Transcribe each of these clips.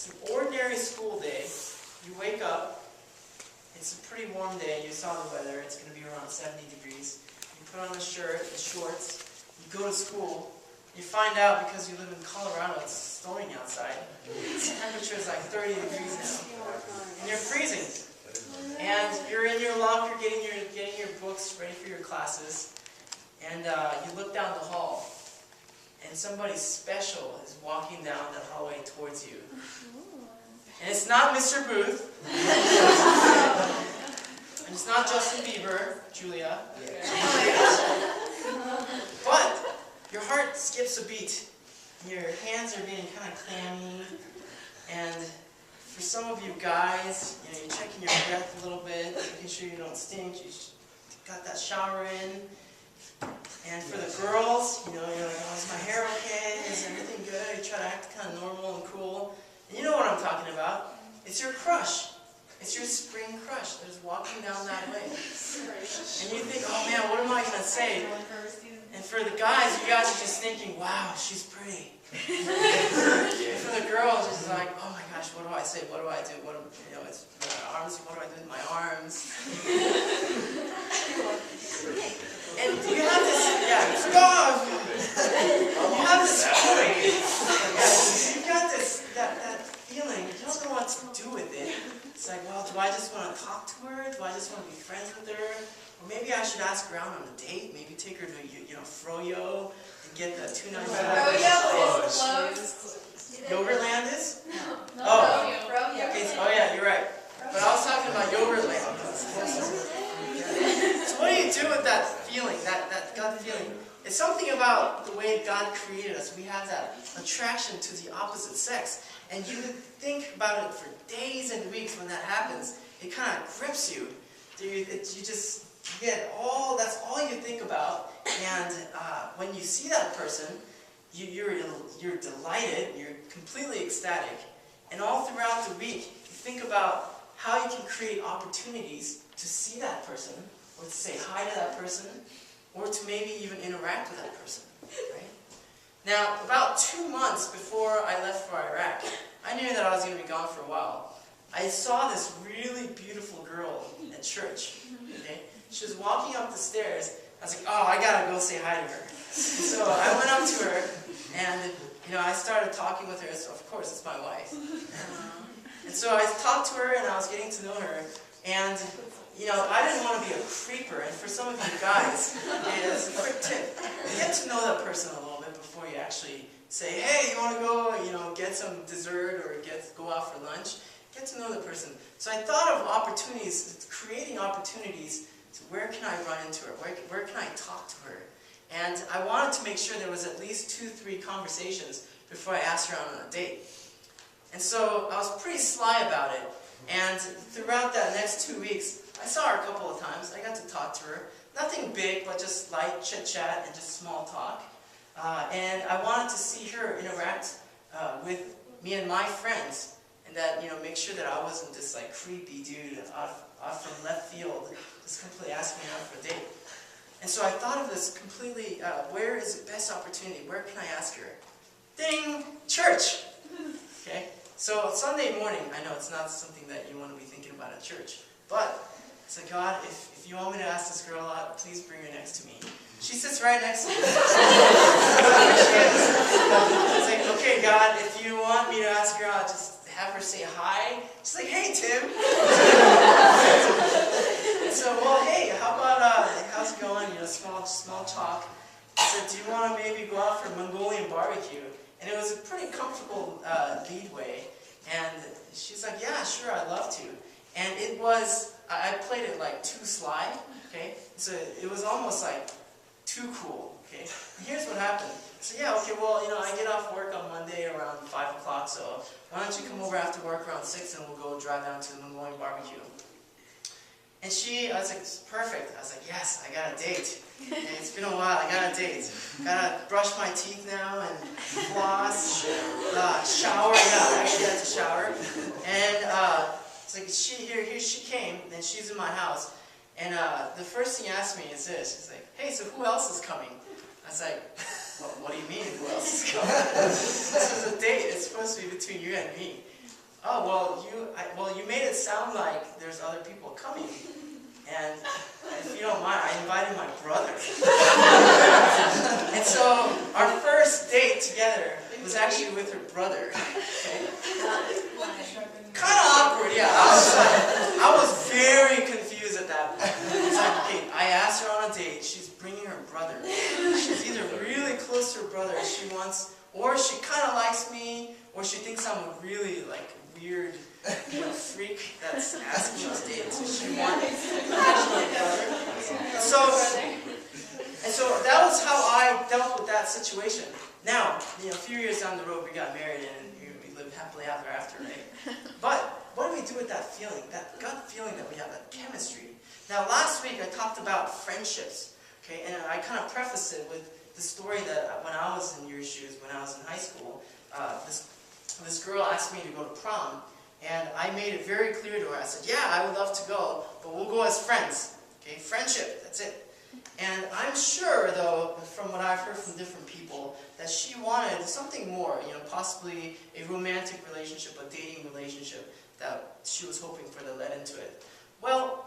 It's an ordinary school day. You wake up. It's a pretty warm day. You saw the weather. It's going to be around 70 degrees. You put on a shirt and shorts. You go to school. You find out because you live in Colorado, it's storming outside. The temperature is like 30 degrees now. And you're freezing. And you're in your locker getting your books ready for your classes. And you look down the hall. And somebody special is walking down the hallway towards you. And it's not Mr. Booth. And it's not Justin Bieber, Julia. But your heart skips a beat. Your hands are getting kind of clammy. And for some of you guys, you're checking your breath a little bit, making sure you don't stink. You got that shower in. And for the girls, you're like, oh, is my hair okay? Is everything good? You try to act kind of normal and cool. And you know what I'm talking about. It's your crush. It's your spring crush that is walking down that way. And you think, oh man, what am I going to say? And for the guys, you guys are just thinking, wow, she's pretty. And for the girls, it's like, oh my gosh, what do I say? What do I do? It's my arms. What do I do with my arms? And you have this, you have this feeling. You've got that feeling. You don't know what to do with it. It's like, well, do I just want to talk to her? Do I just want to be friends with her? Or maybe I should ask her out on a date. Maybe take her to, Froyo and get the $2.99. Froyo is closed. Yogurtland is? No. Oh. Froyo. Okay, oh yeah, you're right. But I was talking about Yogurtland. So what do you do with that feeling, that gut feeling? It's something about the way God created us. We have that attraction to the opposite sex. And you think about it for days and weeks when that happens. It kind of grips you. You just get that's all you think about. And when you see that person, you're delighted, you're completely ecstatic. And all throughout the week, you think about how you can create opportunities to see that person, or to say hi to that person, or to maybe even interact with that person, right? Now, about 2 months before I left for Iraq, I knew that I was going to be gone for a while. I saw this really beautiful girl at church, okay? She was walking up the stairs. I was like, oh, I got to go say hi to her. So I went up to her, and I started talking with her. So of course, it's my wife. And so I talked to her, and I was getting to know her. And I didn't want to be a creeper. And for some of you guys, it's a quick tip: get to know that person a little bit before you actually say, hey, you want to go, get some dessert or go out for lunch. Get to know the person. So I thought of opportunities, creating opportunities. To where can I run into her? Where can I talk to her? And I wanted to make sure there was at least 2-3 conversations before I asked her out on a date. And so I was pretty sly about it. And throughout that next 2 weeks, I saw her a couple of times. I got to talk to her. Nothing big, but just light chit-chat and just small talk. And I wanted to see her interact with me and my friends. And that, make sure that I wasn't this creepy dude off from left field, just completely asking me out for a date. And so I thought of this completely, where is the best opportunity? Where can I ask her? Ding! Church! Okay? So Sunday morning, I know it's not something that you want to be thinking about at church, but I said, God, if you want me to ask this girl out, please bring her next to me. She sits right next to me. I was like, okay, God, if you want me to ask her out, just have her say hi. She's like, hey, Tim. And so, well, hey, how about, how's it going? Small talk. I said, do you want to maybe go out for Mongolian barbecue? And it was a pretty comfortable leadway. And she's like, yeah, sure, I'd love to. And it was, I played it too sly, okay? So it was almost too cool, okay? And here's what happened. So yeah, okay, well, I get off work on Monday around 5 o'clock, so why don't you come over after work around 6 and we'll go drive down to the Mongolian barbecue. And I was like, perfect. I was like, yes, I got a date. And it's been a while, I got a date. Gotta brush my teeth now and floss, shower, I actually had to shower. And it's like, she came, and she's in my house. And the first thing he asked me is this. He's like, hey, so who else is coming? I was like, well, what do you mean, who else is coming? This is a date. It's supposed to be between you and me. Oh, well, you made it sound like there's other people coming. And if you don't mind, I invited my brother. And so our first date together was actually with her brother. Okay? Kind of awkward, yeah. I was very confused at that point. It's like, okay, I asked her on a date. She's bringing her brother. She's either really close to her brother, or she kind of likes me, or she thinks I'm a really weird freak that's asking on dates. So she wants my brother. And so that was how I dealt with that situation. Now, a few years down the road, we got married and we lived happily ever after, right? But what do we do with that feeling, that gut feeling that we have, that chemistry? Now, last week I talked about friendships, okay, and I kind of prefaced it with the story that when I was in your shoes, when I was in high school, this girl asked me to go to prom, and I made it very clear to her. I said, yeah, I would love to go, but we'll go as friends, okay, friendship, that's it. And I'm sure, though, from what I've heard from different people, that she wanted something more, possibly a romantic relationship, a dating relationship that she was hoping for that led into it. Well,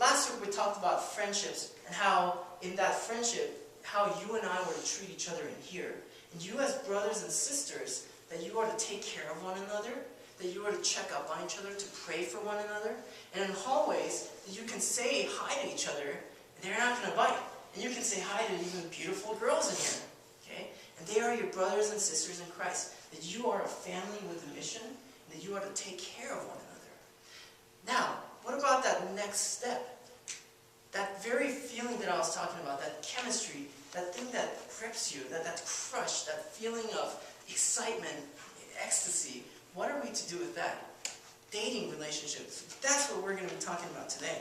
last week we talked about friendships and how in that friendship, how you and I were to treat each other in here. And you as brothers and sisters, that you are to take care of one another, that you are to check up on each other, to pray for one another. And in hallways, that you can say hi to each other, they're not going to bite. And you can say hi to even beautiful girls in here. Okay? And they are your brothers and sisters in Christ. That you are a family with a mission. And that you are to take care of one another. Now, what about that next step? That very feeling that I was talking about, that chemistry, that thing that grips you, that crush, that feeling of excitement, ecstasy. What are we to do with that? Dating relationships. That's what we're going to be talking about today.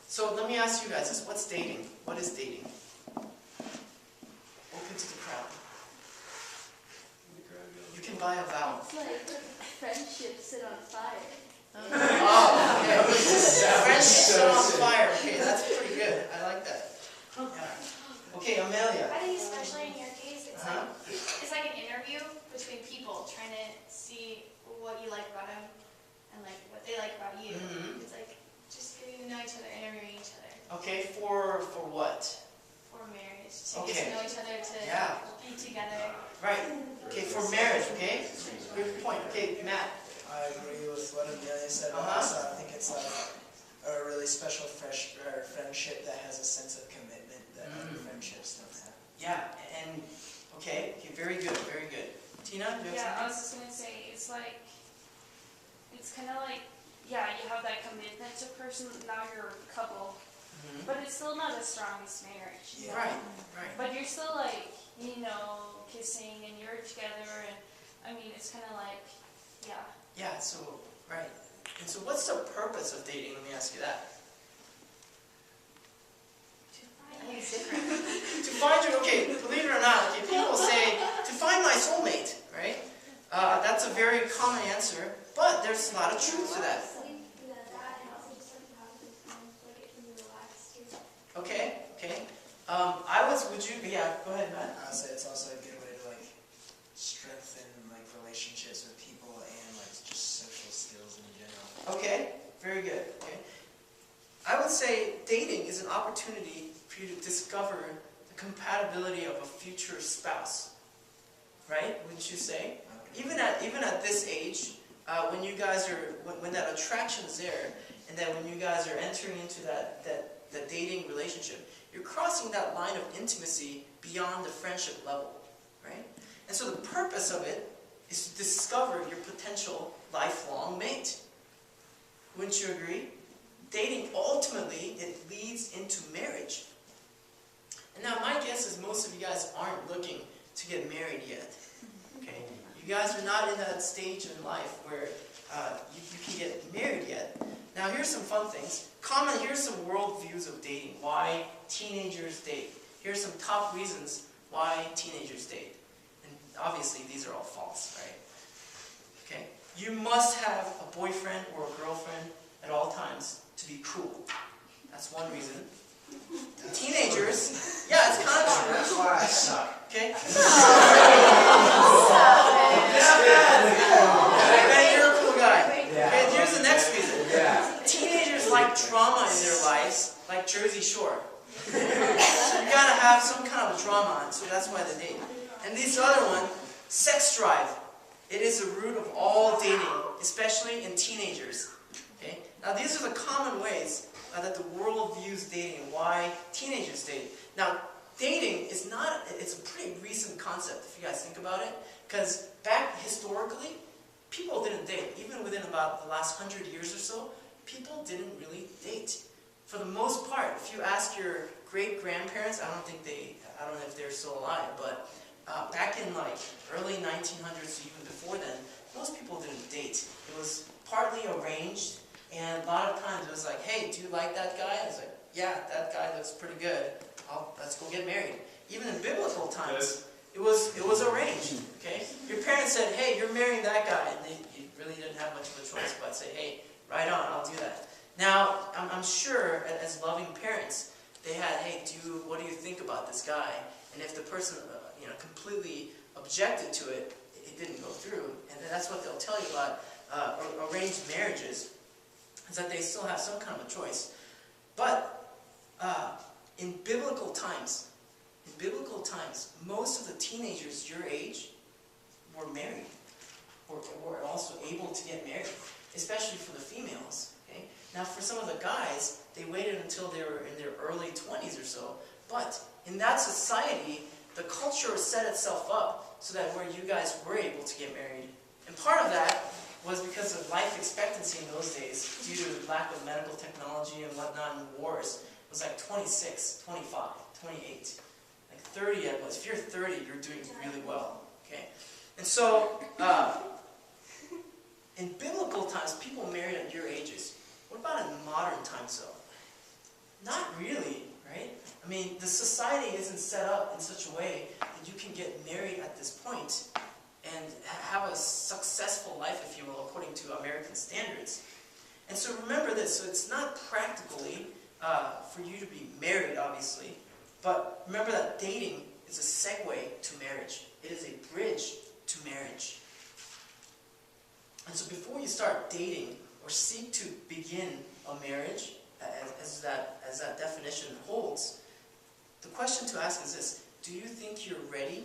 So let me ask you guys this. What's dating? What is dating? Open to the crowd. You can buy a vowel. It's like friendship set on fire. Oh, okay. Friendship set on fire. Okay, that's pretty good. I like that. Yeah. Okay, Amelia. I think especially in your case, it's like an interview between people trying to see what you like about them and what they like about you. Mm-hmm. It's like just getting to know each other, interviewing each other. Okay, for what? For marriage, to get to know each other, to be together. Right. Okay, for marriage. Okay. Good point. Okay, Matt. I agree with what Amelia said. Also, I think it's a really special friendship that has a sense of commitment that other friendships don't have. Yeah, and okay, very good, very good. Tina, do you have I was just gonna say it's kind of like you have that commitment to a person. Now you're a couple, something? but it's still not as strong as marriage. Yeah. Right, right. But you're still kissing and you're together, and I mean it's kind of Yeah, so, right. And so what's the purpose of dating? Let me ask you that. I think it's different. To find your, okay, believe it or not, okay, people say, to find my soulmate, right? That's a very common answer, but there's a lot of truth to that. Okay, okay. Go ahead, Matt. I would say it's also a good way to strengthen relationships with people and just social skills in general. Okay, very good. Okay. I would say dating is an opportunity for you to discover the compatibility of a future spouse. Right? Wouldn't you say? Even at this age, when you guys are when that attraction is there, and then when you guys are entering into that dating relationship, you're crossing that line of intimacy beyond the friendship level, right? And so the purpose of it is to discover your potential lifelong mate. Wouldn't you agree? Dating, ultimately, it leads into marriage. And now my guess is most of you guys aren't looking to get married yet. Okay? You guys are not in that stage in life where you can get married yet. Now here's some fun things. Here's some world views of dating. Why teenagers date. Here's some top reasons why teenagers date. And obviously these are all false, right? Okay? You must have a boyfriend or a girlfriend at all times to be cool. That's one reason. Teenagers, yeah, it's kind of true. That's why I suck. Okay? have some kind of drama, and so that's why they date. And this other one, sex drive. It is the root of all dating, especially in teenagers. Okay? Now these are the common ways that the world views dating and why teenagers date. Now, dating is not, it's a pretty recent concept if you guys think about it, because back historically, people didn't date. Even within about the last 100 years or so, people didn't really date. For the most part, if you ask your great-grandparents, I don't know if they're still alive, but back in like early 1900s, even before then, most people didn't date. It was partly arranged, and a lot of times it was like, hey, do you like that guy? I was like, yeah, that guy looks pretty good. Let's go get married. Even in biblical times, it was arranged. Okay, your parents said, hey, you're marrying that guy, and you really didn't have much of a choice but say, hey, right on, I'll do that. Now, I'm sure as loving parents, they had, hey, what do you think about this guy? And if the person, completely objected to it, it didn't go through. And that's what they'll tell you about arranged marriages, is that they still have some kind of a choice. But in biblical times, most of the teenagers your age were married, or were also able to get married, especially for the females. Okay? Now, for some of the guys, they waited until they were in their early 20s or so. But in that society, the culture set itself up so that where you guys were able to get married. And part of that was because of life expectancy in those days, due to lack of medical technology and whatnot and wars, was like 26, 25, 28. Like 30, if you're 30, you're doing really well. Okay? And so, in biblical times, people married at your ages. What about in modern times, though? Not really, right? I mean, the society isn't set up in such a way that you can get married at this point and have a successful life, if you will, according to American standards. And so remember this, so it's not practically for you to be married, obviously, but remember that dating is a segue to marriage. It is a bridge to marriage. And so before you start dating or seek to begin a marriage, as that definition holds, the question to ask is this: do you think you're ready?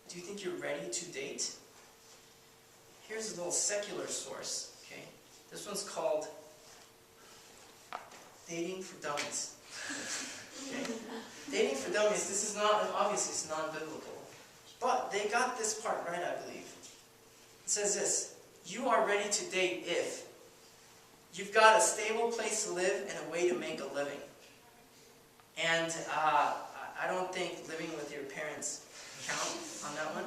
Do you think you're ready to date? Here's a little secular source. Okay, this one's called Dating for Dummies. Okay, Dating for Dummies. This is not, obviously, it's non-biblical, but they got this part right, I believe. It says this: you are ready to date if you've got a stable place to live and a way to make a living. And I don't think living with your parents count on that one.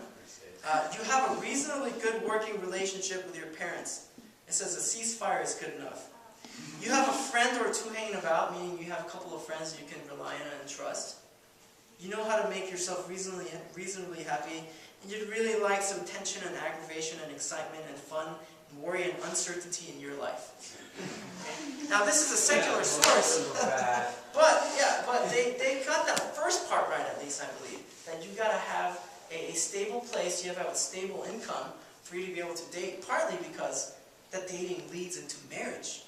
You have a reasonably good working relationship with your parents. It says a ceasefire is good enough. You have a friend or two hanging about, meaning you have a couple of friends you can rely on and trust. You know how to make yourself reasonably happy, and you'd really like some tension and aggravation and excitement and fun and worry and uncertainty in your life. Okay? Now this is a secular source, but they got that first part right, at least I believe, that you got to have a stable place, you have to have a stable income for you to be able to date, partly because that dating leads into marriage.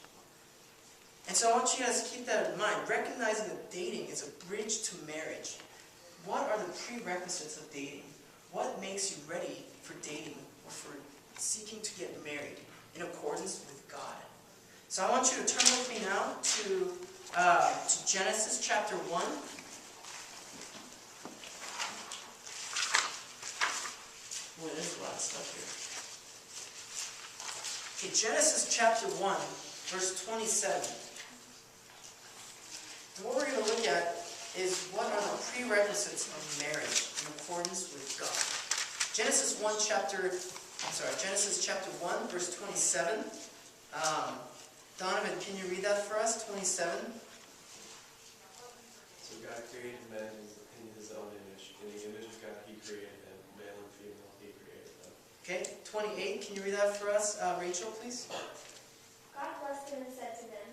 And so I want you guys to keep that in mind, recognizing that dating is a bridge to marriage. What are the prerequisites of dating? What makes you ready for dating or for seeking to get married in accordance with God? So I want you to turn with me now to Genesis chapter 1. Boy, there's a lot of stuff here. Okay, Genesis chapter 1, verse 27. And what we're going to look at is what are the prerequisites of marriage in accordance with God. Genesis chapter 1, verse 27. Donovan, can you read that for us? 27. So God created man in his own image. In the image of God he created them, male and female he created them. Okay, 28. Can you read that for us? Rachel, please. God blessed them and said to them,